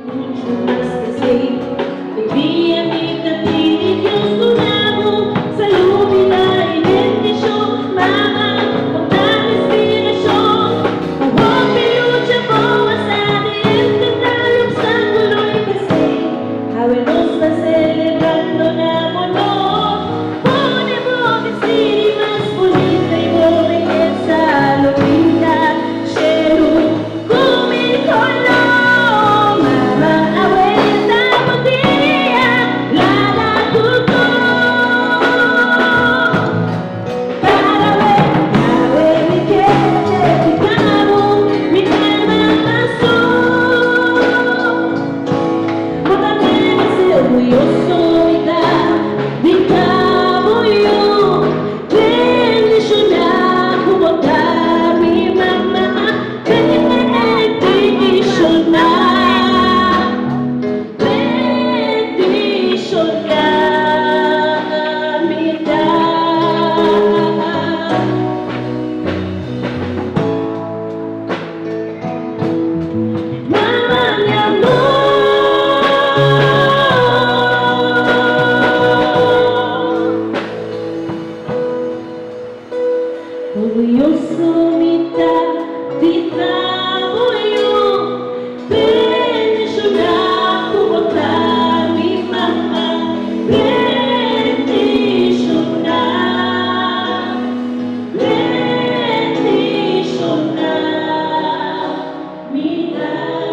Mucho más que sé, de ti a mí también Dios donavo, salud, vida y bendición, mamá, con tanta inspiración, como mi lucha por pasar de enfrentar el obstáculo y pasé, habernos va celebrando amor, ponemos vestir más bonita y belleza, lo pinta, cheiro, come color, mamá, abuelita, buen día, la tutto, para ver mi que te picavo, mi calma pasó, Motamente se orgulloso y da di cavo io bendicionar como da mi mamá bendicionar mi da mamá mi amor orgulloso mitad di voglio bendicionar como mi mamá bendicionar bendicionar mitad